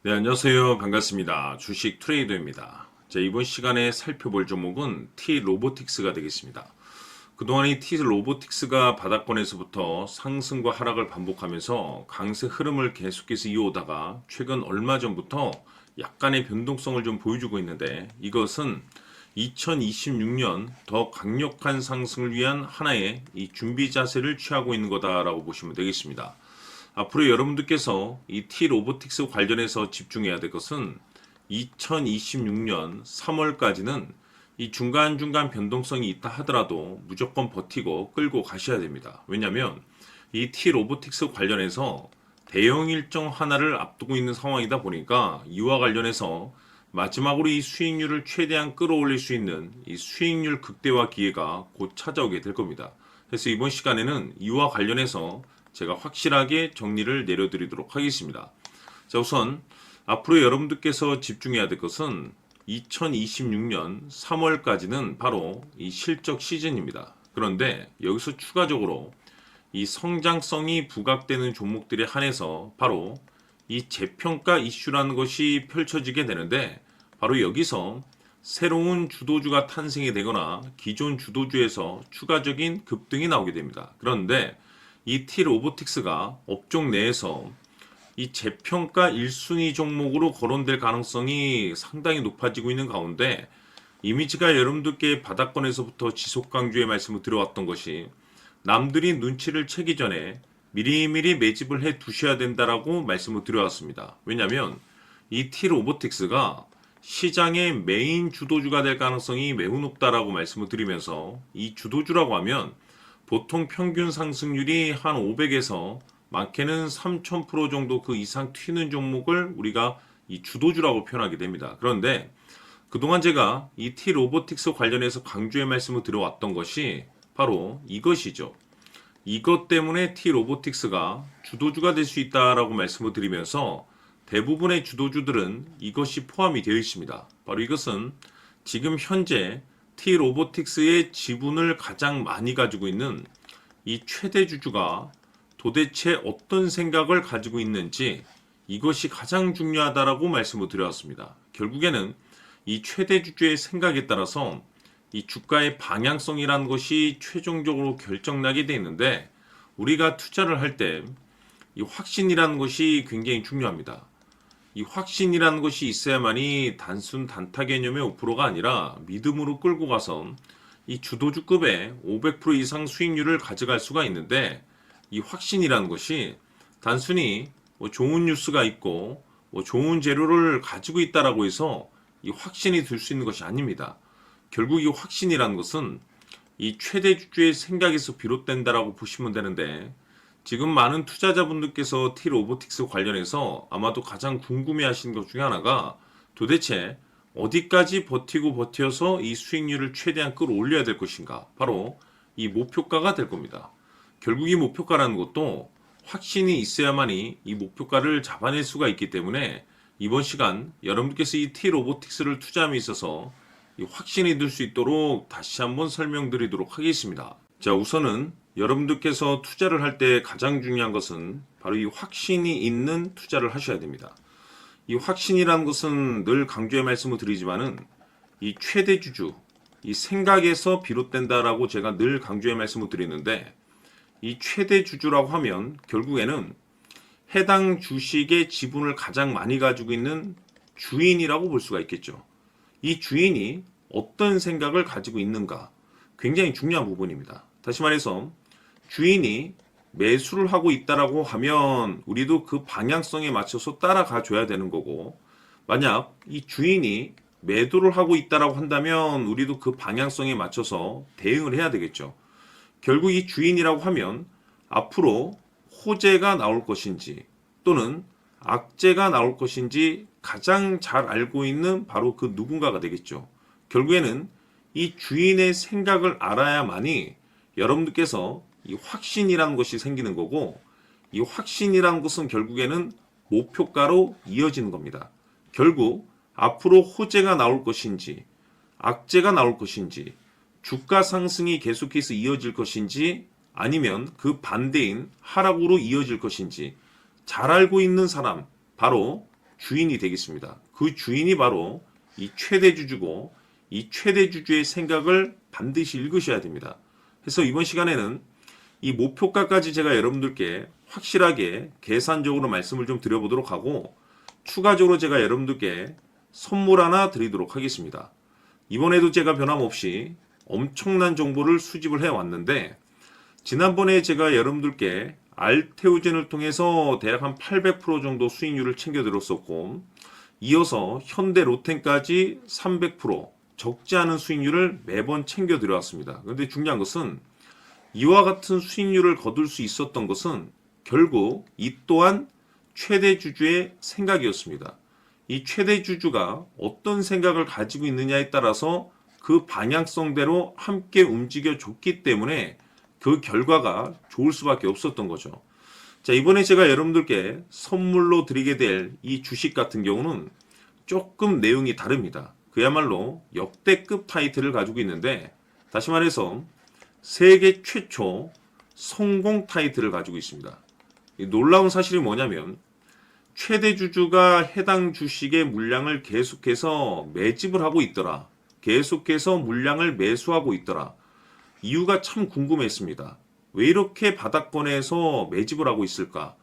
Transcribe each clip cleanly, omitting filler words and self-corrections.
네, 안녕하세요. 반갑습니다. 주식 트레이더입니다. 자, 이번 시간에 살펴볼 종목은 T-로보틱스가 되겠습니다. 그동안 이 T-로보틱스가 바닥권에서부터 상승과 하락을 반복하면서 강세 흐름을 계속해서 이어오다가 최근 얼마 전부터 약간의 변동성을 좀 보여주고 있는데, 이것은 2026년 더 강력한 상승을 위한 하나의 이 준비 자세를 취하고 있는 거다라고 보시면 되겠습니다. 앞으로 여러분들께서 이 T-로보틱스 관련해서 집중해야 될 것은 2026년 3월까지는 이 중간중간 변동성이 있다 하더라도 무조건 버티고 끌고 가셔야 됩니다. 왜냐하면 이 T-로보틱스 관련해서 대형 일정 하나를 앞두고 있는 상황이다 보니까 이와 관련해서 마지막으로 이 수익률을 최대한 끌어올릴 수 있는 이 수익률 극대화 기회가 곧 찾아오게 될 겁니다. 그래서 이번 시간에는 이와 관련해서 제가 확실하게 정리를 내려드리도록 하겠습니다. 자, 우선 앞으로 여러분들께서 집중해야 될 것은 2026년 3월까지는 바로 이 실적 시즌입니다. 그런데 여기서 추가적으로 이 성장성이 부각되는 종목들에 한해서 바로 이 재평가 이슈라는 것이 펼쳐지게 되는데, 바로 여기서 새로운 주도주가 탄생이 되거나 기존 주도주에서 추가적인 급등이 나오게 됩니다. 그런데 이 T-로보틱스가 업종 내에서 이 재평가 1순위 종목으로 거론될 가능성이 상당히 높아지고 있는 가운데, 이미지가 여러분들께 바닥권에서부터 지속 강조의 말씀을 드려왔던 것이 남들이 눈치를 채기 전에 미리미리 매집을 해 두셔야 된다라고 말씀을 드려왔습니다. 왜냐하면 이 T-로보틱스가 시장의 메인 주도주가 될 가능성이 매우 높다라고 말씀을 드리면서, 이 주도주라고 하면 보통 평균 상승률이 한 500에서 많게는 3000% 정도 그 이상 튀는 종목을 우리가 이 주도주라고 표현하게 됩니다. 그런데 그동안 제가 이 T-로보틱스 관련해서 강조의 말씀을 드려왔던 것이 바로 이것이죠. 이것 때문에 T-로보틱스가 주도주가 될 수 있다라고 말씀을 드리면서 대부분의 주도주들은 이것이 포함이 되어 있습니다. 바로 이것은 지금 현재 T-로보틱스의 지분을 가장 많이 가지고 있는 이 최대 주주가 도대체 어떤 생각을 가지고 있는지, 이것이 가장 중요하다라고 말씀을 드려왔습니다. 결국에는 이 최대 주주의 생각에 따라서 이 주가의 방향성이라는 것이 최종적으로 결정나게 되어 있는데, 우리가 투자를 할 때 이 확신이라는 것이 굉장히 중요합니다. 이 확신이라는 것이 있어야만이 단순 단타 개념의 5%가 아니라 믿음으로 끌고 가서 이 주도주급의 500% 이상 수익률을 가져갈 수가 있는데, 이 확신이라는 것이 단순히 뭐 좋은 뉴스가 있고 뭐 좋은 재료를 가지고 있다라고 해서 이 확신이 들 수 있는 것이 아닙니다. 결국 이 확신이라는 것은 이 최대 주주의 생각에서 비롯된다라고 보시면 되는데, 지금 많은 투자자분들께서 T-로보틱스 관련해서 아마도 가장 궁금해하시는 것 중에 하나가 도대체 어디까지 버티고 버텨서 이 수익률을 최대한 끌어올려야 될 것인가, 바로 이 목표가가 될 겁니다. 결국 이 목표가라는 것도 확신이 있어야만이 이 목표가를 잡아낼 수가 있기 때문에 이번 시간 여러분께서 이 T-로보틱스를 투자함에 있어서 이 확신이 들 수 있도록 다시 한번 설명드리도록 하겠습니다. 자, 우선은 여러분들께서 투자를 할 때 가장 중요한 것은 바로 이 확신이 있는 투자를 하셔야 됩니다. 이 확신이라는 것은 늘 강조의 말씀을 드리지만은 이 최대 주주, 이 생각에서 비롯된다라고 제가 늘 강조의 말씀을 드리는데, 이 최대 주주라고 하면 결국에는 해당 주식의 지분을 가장 많이 가지고 있는 주인이라고 볼 수가 있겠죠. 이 주인이 어떤 생각을 가지고 있는가, 굉장히 중요한 부분입니다. 다시 말해서 주인이 매수를 하고 있다라고 하면 우리도 그 방향성에 맞춰서 따라가 줘야 되는 거고, 만약 이 주인이 매도를 하고 있다라고 한다면 우리도 그 방향성에 맞춰서 대응을 해야 되겠죠. 결국 이 주인이라고 하면 앞으로 호재가 나올 것인지 또는 악재가 나올 것인지 가장 잘 알고 있는 바로 그 누군가가 되겠죠. 결국에는 이 주인의 생각을 알아야만이 여러분들께서 이 확신이라는 것이 생기는 거고, 이 확신이라는 것은 결국에는 목표가로 이어지는 겁니다. 결국 앞으로 호재가 나올 것인지 악재가 나올 것인지, 주가 상승이 계속해서 이어질 것인지 아니면 그 반대인 하락으로 이어질 것인지 잘 알고 있는 사람, 바로 주인이 되겠습니다. 그 주인이 바로 이 최대주주고 이 최대주주의 생각을 반드시 읽으셔야 됩니다. 그래서 이번 시간에는 이 목표가까지 제가 여러분들께 확실하게 계산적으로 말씀을 좀 드려보도록 하고 추가적으로 제가 여러분들께 선물 하나 드리도록 하겠습니다. 이번에도 제가 변함없이 엄청난 정보를 수집을 해왔는데 지난번에 제가 여러분들께 알테오젠을 통해서 대략 한 800% 정도 수익률을 챙겨드렸었고 이어서 현대 로템까지 300% 적지 않은 수익률을 매번 챙겨드려왔습니다. 그런데 중요한 것은 이와 같은 수익률을 거둘 수 있었던 것은 결국 이 또한 최대주주의 생각이었습니다. 이 최대주주가 어떤 생각을 가지고 있느냐에 따라서 그 방향성대로 함께 움직여 줬기 때문에 그 결과가 좋을 수밖에 없었던 거죠. 자, 이번에 제가 여러분들께 선물로 드리게 될 이 주식 같은 경우는 조금 내용이 다릅니다. 그야말로 역대급 타이틀을 가지고 있는데 다시 말해서 세계 최초 성공 타이틀을 가지고 있습니다. 이 놀라운 사실이 뭐냐면 최대주주가 해당 주식의 물량을 계속해서 매집을 하고 있더라. 계속해서 물량을 매수하고 있더라. 이유가 참 궁금했습니다. 왜 이렇게 바닥권에서 매집을 하고 있을까?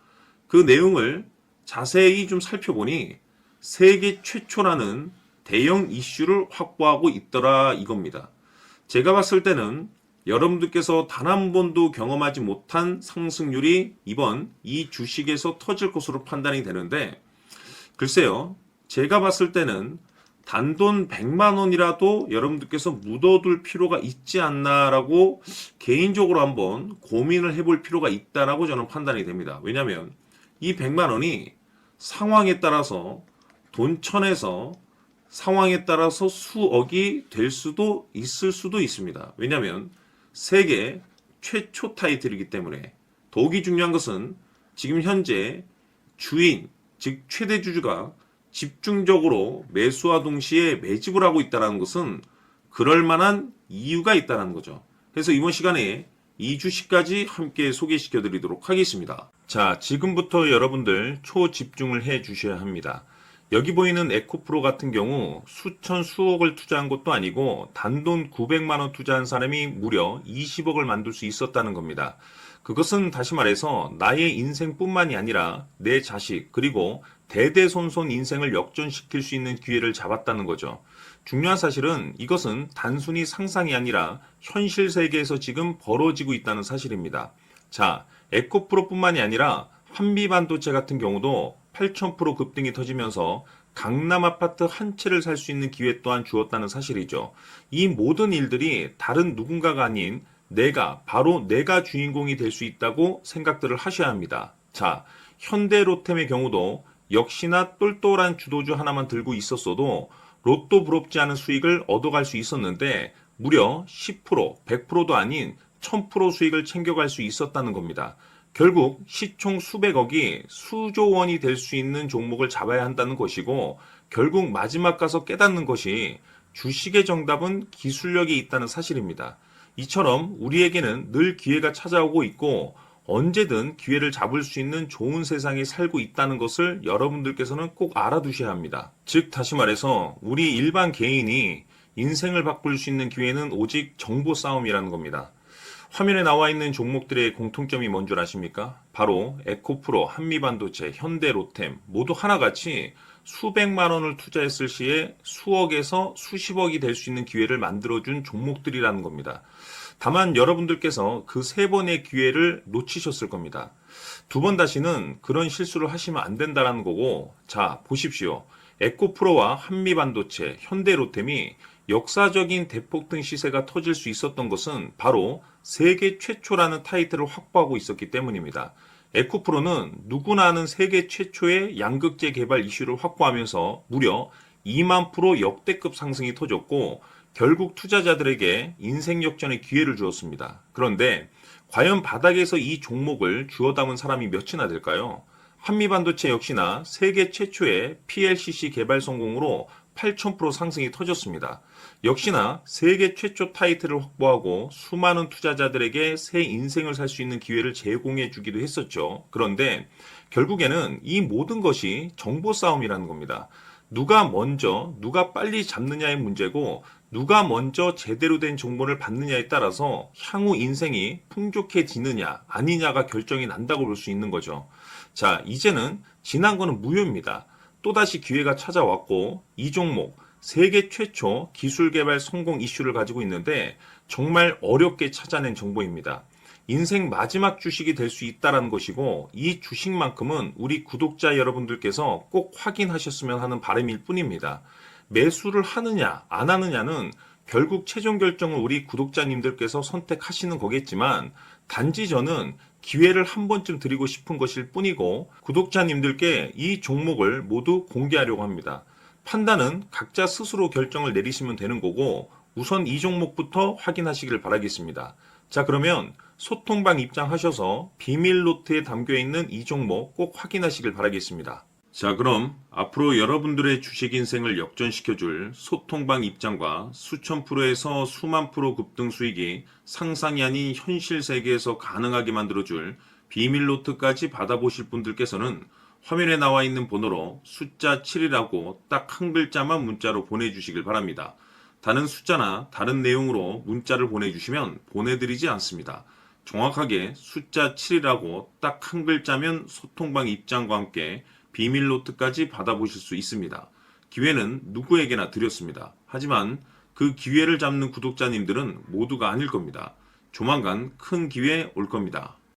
그 내용을 자세히 좀 살펴보니 세계 최초라는 대형 이슈를 확보하고 있더라 이겁니다. 제가 봤을 때는 여러분들께서 단 한 번도 경험하지 못한 상승률이 이번 이 주식에서 터질 것으로 판단이 되는데 글쎄요. 제가 봤을 때는 단돈 100만 원이라도 여러분들께서 묻어둘 필요가 있지 않나라고 개인적으로 한번 고민을 해볼 필요가 있다라고 저는 판단이 됩니다. 왜냐하면 이 100만 원이 상황에 따라서 돈천에서 상황에 따라서 수억이 될 수도 있을 수도 있습니다. 왜냐하면 세계 최초 타이틀이기 때문에 더욱이 중요한 것은 지금 현재 주인, 즉 최대주주가 집중적으로 매수와 동시에 매집을 하고 있다는 것은 그럴 만한 이유가 있다는 거죠. 그래서 이번 시간에 이 주식까지 함께 소개시켜 드리도록 하겠습니다. 자, 지금부터 여러분들 초집중을 해 주셔야 합니다. 여기 보이는 에코프로 같은 경우 수천 수억을 투자한 것도 아니고 단돈 900만 원 투자한 사람이 무려 20억을 만들 수 있었다는 겁니다. 그것은 다시 말해서 나의 인생뿐만이 아니라 내 자식 그리고 대대손손 인생을 역전시킬 수 있는 기회를 잡았다는 거죠. 중요한 사실은 이것은 단순히 상상이 아니라 현실 세계에서 지금 벌어지고 있다는 사실입니다. 자, 에코프로뿐만이 아니라 한미반도체 같은 경우도 8,000% 급등이 터지면서 강남 아파트 한 채를 살 수 있는 기회 또한 주었다는 사실이죠. 이 모든 일들이 다른 누군가가 아닌 바로 내가 주인공이 될 수 있다고 생각들을 하셔야 합니다. 자, 현대로템의 경우도 역시나 똘똘한 주도주 하나만 들고 있었어도 로또 부럽지 않은 수익을 얻어갈 수 있었는데 무려 10%, 100%도 아닌 1000% 수익을 챙겨갈 수 있었다는 겁니다. 결국 시총 수백억이 수조 원이 될 수 있는 종목을 잡아야 한다는 것이고 결국 마지막 가서 깨닫는 것이 주식의 정답은 기술력이 있다는 사실입니다. 이처럼 우리에게는 늘 기회가 찾아오고 있고 언제든 기회를 잡을 수 있는 좋은 세상에 살고 있다는 것을 여러분들께서는 꼭 알아두셔야 합니다. 즉 다시 말해서 우리 일반 개인이 인생을 바꿀 수 있는 기회는 오직 정보 싸움이라는 겁니다. 화면에 나와 있는 종목들의 공통점이 뭔 줄 아십니까? 바로 에코프로, 한미반도체, 현대로템 모두 하나같이 수백만 원을 투자했을 시에 수억에서 수십억이 될 수 있는 기회를 만들어준 종목들이라는 겁니다. 다만 여러분들께서 그 세 번의 기회를 놓치셨을 겁니다. 두 번 다시는 그런 실수를 하시면 안 된다는 거고 자 보십시오. 에코프로와 한미반도체, 현대로템이 역사적인 대폭등 시세가 터질 수 있었던 것은 바로 세계 최초라는 타이틀을 확보하고 있었기 때문입니다. 에코프로는 누구나 아는 세계 최초의 양극재 개발 이슈를 확보하면서 무려 2만 프로 역대급 상승이 터졌고 결국 투자자들에게 인생 역전의 기회를 주었습니다. 그런데 과연 바닥에서 이 종목을 주워 담은 사람이 몇이나 될까요? 한미반도체 역시나 세계 최초의 PLCC 개발 성공으로 8,000% 상승이 터졌습니다. 역시나 세계 최초 타이틀을 확보하고 수많은 투자자들에게 새 인생을 살 수 있는 기회를 제공해 주기도 했었죠. 그런데 결국에는 이 모든 것이 정보 싸움이라는 겁니다. 누가 먼저, 누가 빨리 잡느냐의 문제고, 누가 먼저 제대로 된 정보를 받느냐에 따라서 향후 인생이 풍족해지느냐, 아니냐가 결정이 난다고 볼 수 있는 거죠. 자, 이제는 지난 거는 무효입니다. 또다시 기회가 찾아왔고, 이 종목, 세계 최초 기술 개발 성공 이슈를 가지고 있는데, 정말 어렵게 찾아낸 정보입니다. 인생 마지막 주식이 될 수 있다는 것이고, 이 주식만큼은 우리 구독자 여러분들께서 꼭 확인하셨으면 하는 바람일 뿐입니다. 매수를 하느냐 안 하느냐는 결국 최종 결정을 우리 구독자님들께서 선택하시는 거겠지만, 단지 저는 기회를 한 번쯤 드리고 싶은 것일 뿐이고, 구독자님들께 이 종목을 모두 공개하려고 합니다. 판단은 각자 스스로 결정을 내리시면 되는 거고, 우선 이 종목부터 확인하시길 바라겠습니다. 자, 그러면 소통방 입장하셔서 비밀 노트에 담겨 있는 이 종목 꼭 확인하시길 바라겠습니다. 자, 그럼 앞으로 여러분들의 주식 인생을 역전시켜줄 소통방 입장과 수천 프로에서 수만 프로 급등 수익이 상상이 아닌 현실 세계에서 가능하게 만들어줄 비밀 노트까지 받아보실 분들께서는 화면에 나와 있는 번호로 숫자 7이라고 딱 한 글자만 문자로 보내주시길 바랍니다. 다른 숫자나 다른 내용으로 문자를 보내주시면 보내드리지 않습니다. 정확하게 숫자 7이라고 딱 한 글자면 소통방 입장과 함께 비밀 노트까지 받아보실 수 있습니다. 기회는 누구에게나 드렸습니다. 하지만 그 기회를 잡는 구독자님들은 모두가 아닐 겁니다. 조만간 큰 기회 올 겁니다.